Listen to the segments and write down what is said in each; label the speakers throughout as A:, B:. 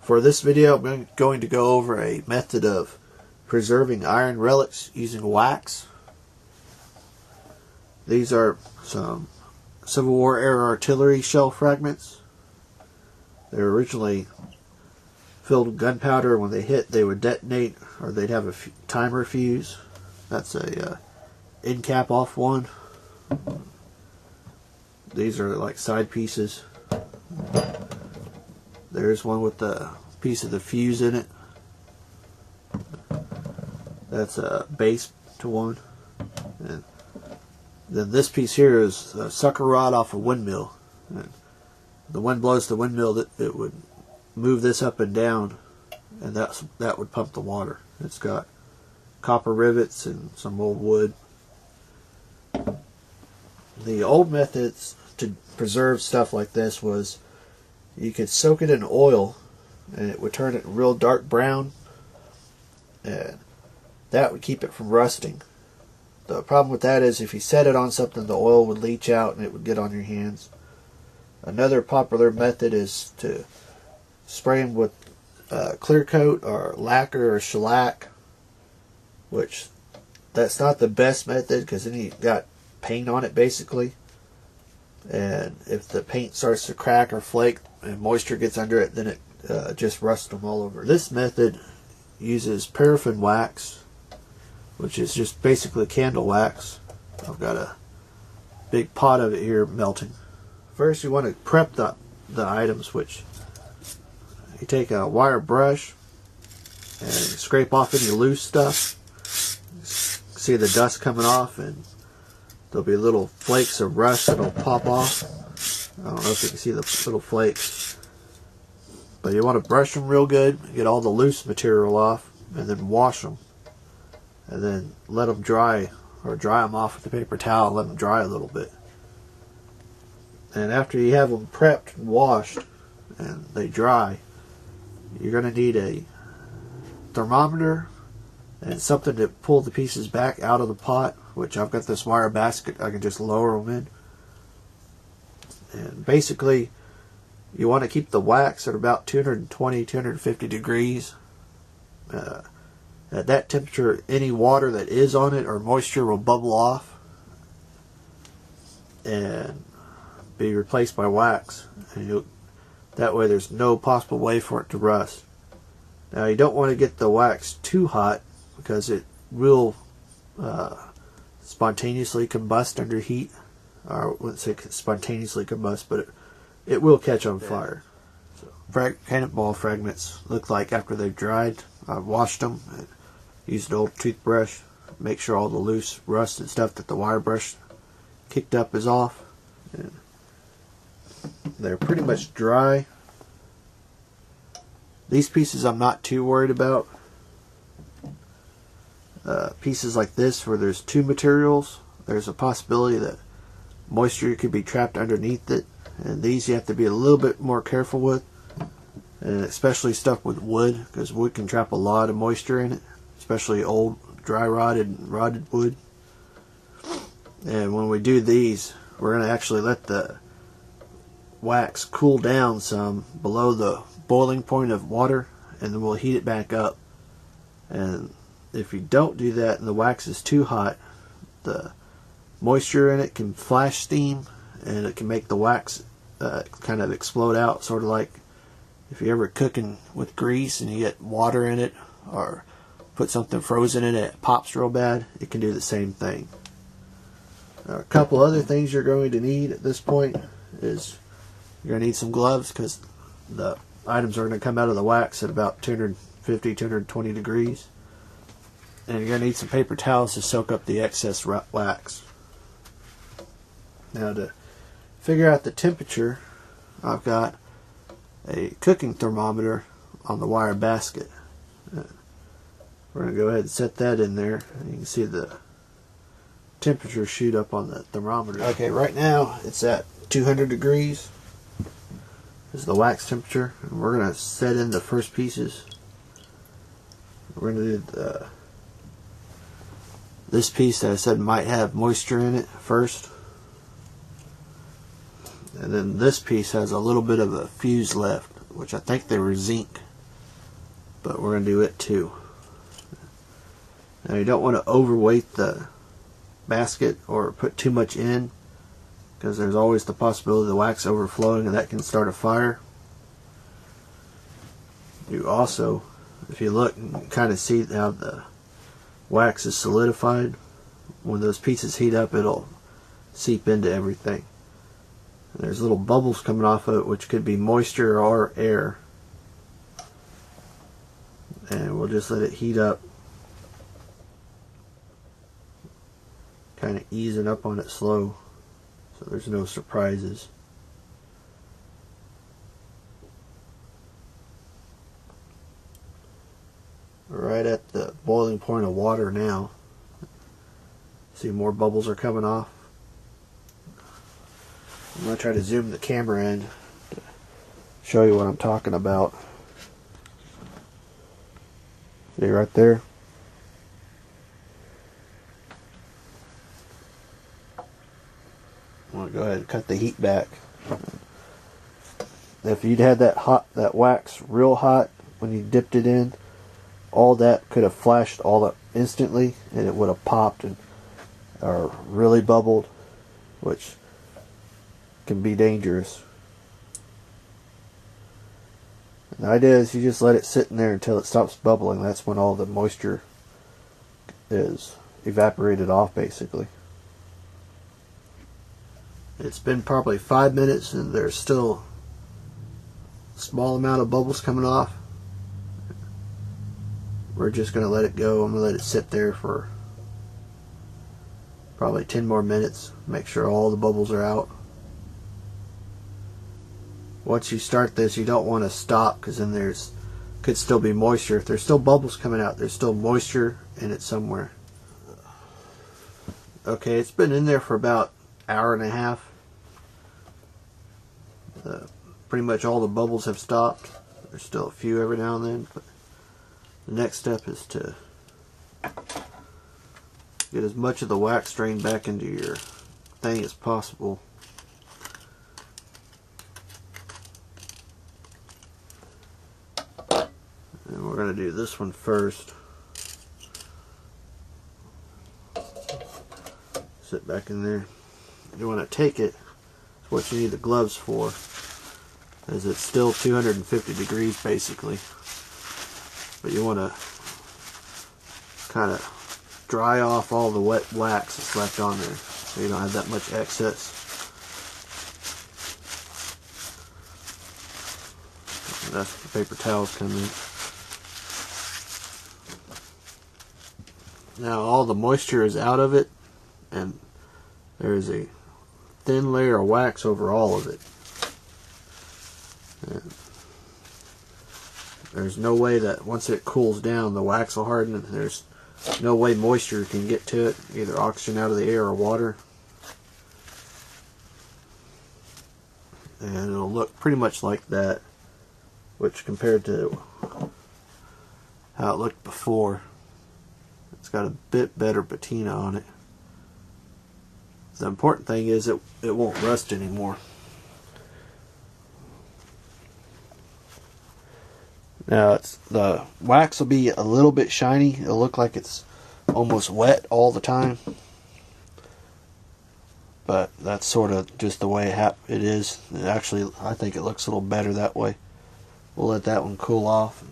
A: For this video, I'm going to go over a method of preserving iron relics using wax. These are some Civil War era artillery shell fragments. They were originally filled with gunpowder. When they hit, they would detonate, or they'd have a timer fuse. That's a end cap off one. These are like side pieces. There's one with the piece of the fuse in it. That's a base to one. And then this piece here is a sucker rod off a windmill. And the wind blows the windmill, it would move this up and down, and that would pump the water. It's got copper rivets and some old wood. The old methods to preserve stuff like this was you could soak it in oil and it would turn it real dark brown, and that would keep it from rusting. The problem with that is if you set it on something, the oil would leach out and it would get on your hands. Another popular method is to spray them with clear coat or lacquer or shellac, which that's not the best method because then you got paint on it basically, and if the paint starts to crack or flake and moisture gets under it, then it just rusts them all over. This method uses paraffin wax, which is just basically candle wax. I've got a big pot of it here melting. First you want to prep the items, which you take a wire brush and scrape off any loose stuff. See the dust coming off, and there'll be little flakes of rust that'll pop off. I don't know if you can see the little flakes. But you want to brush them real good, get all the loose material off, and then wash them. And then let them dry, or dry them off with a paper towel and let them dry a little bit. And after you have them prepped and washed and they dry, you're going to need a thermometer and something to pull the pieces back out of the pot, which I've got this wire basket I can just lower them in. And basically you want to keep the wax at about 220, 250 degrees. At that temperature, any water that is on it or moisture will bubble off and be replaced by wax. And that way there's no possible way for it to rust. Now you don't want to get the wax too hot because it will spontaneously combust under heat. Or I wouldn't say spontaneously combust, but it will catch on fire. So, cannonball fragments look like after they've dried. I've washed them and used an old toothbrush. Make sure all the loose rust and stuff that the wire brush kicked up is off. And they're pretty much dry. These pieces I'm not too worried about. Pieces like this where there's two materials, there's a possibility that moisture could be trapped underneath it, and these you have to be a little bit more careful with, and especially stuff with wood, because wood can trap a lot of moisture in it, especially old dry rotted wood. And when we do these, we're going to actually let the wax cool down some below the boiling point of water, and then we'll heat it back up. And if you don't do that and the wax is too hot, the moisture in it can flash steam and it can make the wax kind of explode out, sort of like if you're ever cooking with grease and you get water in it or put something frozen in it, it pops real bad. It can do the same thing. A couple other things you're going to need at this point is you're going to need some gloves, because the items are going to come out of the wax at about 250, 220 degrees. And you're going to need some paper towels to soak up the excess wax. Now, to figure out the temperature, I've got a cooking thermometer on the wire basket. We're going to go ahead and set that in there. You can see the temperature shoot up on the thermometer. Okay, right now it's at 200 degrees. This is the wax temperature. And we're going to set in the first pieces. We're going to do this piece that I said might have moisture in it first. And then this piece has a little bit of a fuse left, which I think they were zinc. but we're going to do it too. Now you don't want to overweight the basket or put too much in, because there's always the possibility of the wax overflowing and that can start a fire. You also, if you look, you can kind of see how the wax is solidified. When those pieces heat up, it'll seep into everything. And there's little bubbles coming off of it, which could be moisture or air. And we'll just let it heat up, kind of easing up on it slow, so there's no surprises. We're right at the boiling point of water now. See, more bubbles are coming off. I'm going to try to zoom the camera in to show you what I'm talking about. See right there? I'm going to go ahead and cut the heat back. If you'd had that wax real hot when you dipped it in, all that could have flashed all up instantly, and it would have popped and or really bubbled, which can be dangerous. And the idea is you just let it sit in there until it stops bubbling. That's when all the moisture is evaporated off, basically. It's been probably 5 minutes and there's still a small amount of bubbles coming off. We're just going to let it go. I'm going to let it sit there for probably 10 more minutes. Make sure all the bubbles are out. Once you start this, you don't want to stop, because then could still be moisture. If there's still bubbles coming out, there's still moisture in it somewhere. Okay, it's been in there for about an hour and a half. Pretty much all the bubbles have stopped. There's still a few every now and then, but the next step is to get as much of the wax drained back into your thing as possible. And we're going to do this one first. Sit back in there. You want to take it. It's what you need the gloves for, as it's still 250 degrees basically. But you want to kind of dry off all the wet wax that's left on there, so you don't have that much excess. And that's where the paper towels come in. Now all the moisture is out of it, and there is a thin layer of wax over all of it. And there's no way that once it cools down, the wax will harden, and there's no way moisture can get to it, either oxygen out of the air or water. And it'll look pretty much like that, which compared to how it looked before, it's got a bit better patina on it. The important thing is it won't rust anymore. Now the wax will be a little bit shiny. It'll look like it's almost wet all the time, but that's sort of just the way it is. Actually, I think it looks a little better that way. We'll let that one cool off.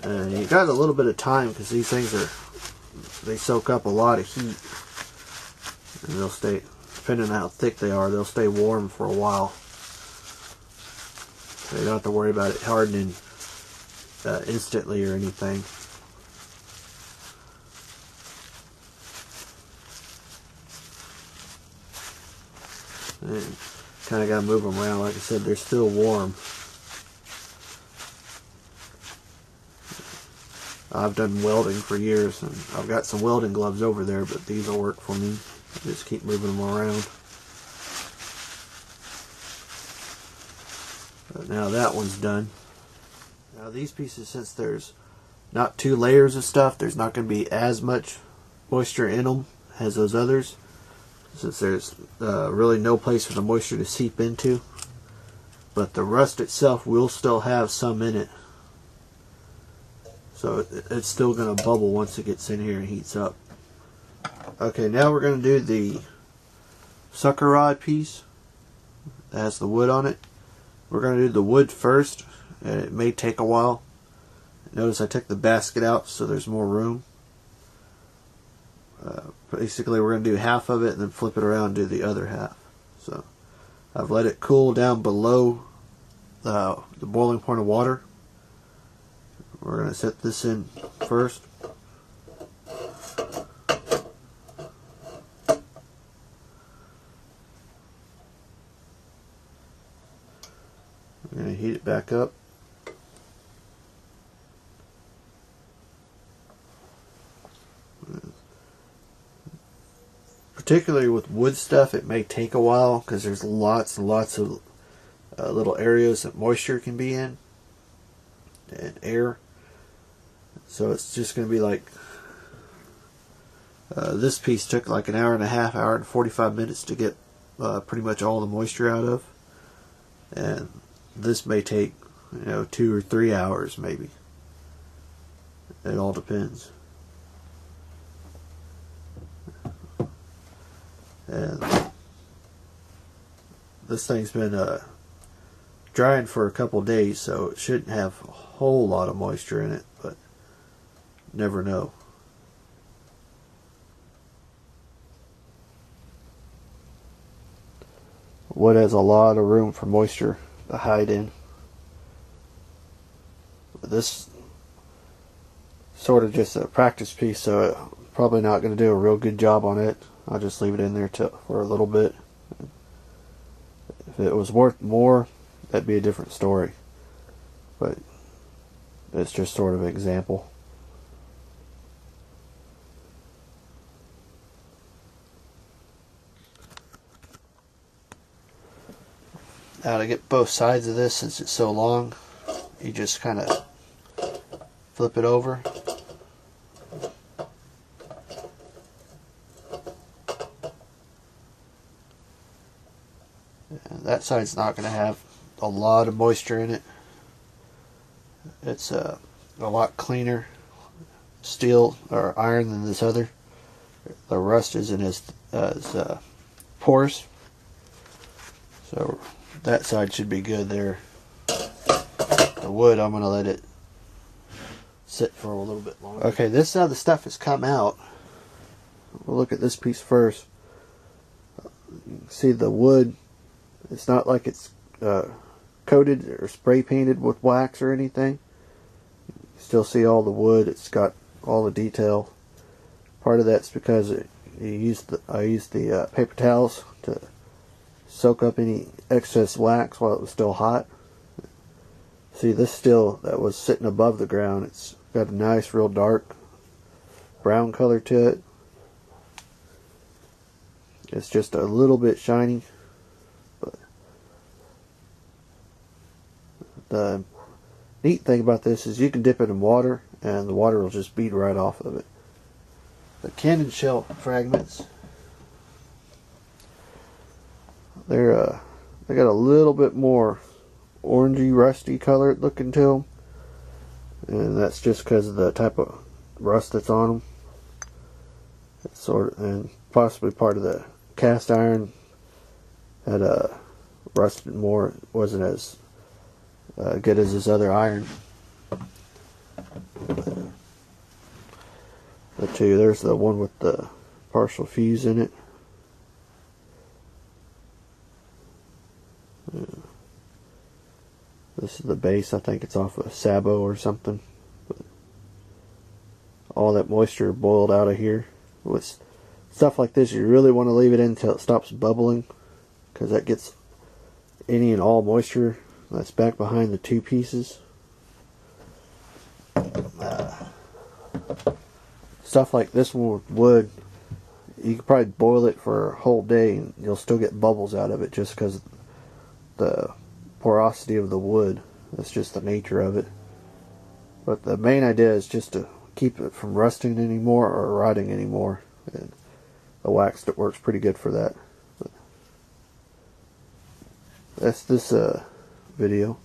A: And you got a little bit of time, because these things they soak up a lot of heat, and they'll stay, depending on how thick they are, they'll stay warm for a while. So you don't have to worry about it hardening instantly or anything. And kind of got to move them around. Like I said, they're still warm. I've done welding for years, and I've got some welding gloves over there, but these will work for me. Just keep moving them around. But now that one's done. Now these pieces, since there's not 2 layers of stuff, there's not going to be as much moisture in them as those others, since there's really no place for the moisture to seep into. But the rust itself will still have some in it. so it's still going to bubble once it gets in here and heats up. Okay, now we're going to do the sucker rod piece that has the wood on it. We're going to do the wood first, and it may take a while. Notice I took the basket out so there's more room. Basically we're going to do half of it and then flip it around and do the other half. So I've let it cool down below the boiling point of water. We're going to set this in first. We're going to heat it back up. Particularly with wood stuff, it may take a while because there's lots and lots of little areas that moisture can be in and air. So it's just going to be like this piece took like an hour and a half, hour and 45 minutes to get pretty much all the moisture out of, and this may take 2 or 3 hours maybe. It all depends. And this thing's been drying for a couple days, so it shouldn't have a whole lot of moisture in it, but never know. Wood has a lot of room for moisture to hide in. This sort of just a practice piece, so I'm probably not going to do a real good job on it. I'll just leave it in there for a little bit. If it was worth more, that'd be a different story. But it's just sort of an example. Now to get both sides of this, since it's so long, you just kind of flip it over. And that side's not going to have a lot of moisture in it. It's a lot cleaner steel or iron than this other. The rust isn't as porous. So that side should be good there. The wood, I'm going to let it sit for a little bit longer. Okay, this side of the stuff has come out. We'll look at this piece first. You can see the wood. It's not like it's coated or spray painted with wax or anything. You still see all the wood. It's got all the detail. Part of that's because I used the paper towels to soak up any excess wax while it was still hot. See, this steel that was sitting above the ground, it's got a nice real dark brown color to it. It's just a little bit shiny, but the neat thing about this is you can dip it in water and the water will just bead right off of it. The cannon shell fragments, they got a little bit more orangey rusty color looking to them, and that's just because of the type of rust that's on them. It's sort of, and possibly part of the cast iron had rusted more. It wasn't as good as this other iron. The two, there's the one with the partial fuse in it. This is the base. I think it's off of Sabo or something. But all that moisture boiled out of here. With stuff like this, you really want to leave it in until it stops bubbling, because that gets any and all moisture that's back behind the two pieces. Stuff like this one with wood, you could probably boil it for a whole day and you'll still get bubbles out of it just because of the porosity of the wood. That's just the nature of it. But the main idea is just to keep it from rusting anymore or rotting anymore. And the wax that works pretty good for that. But that's this video.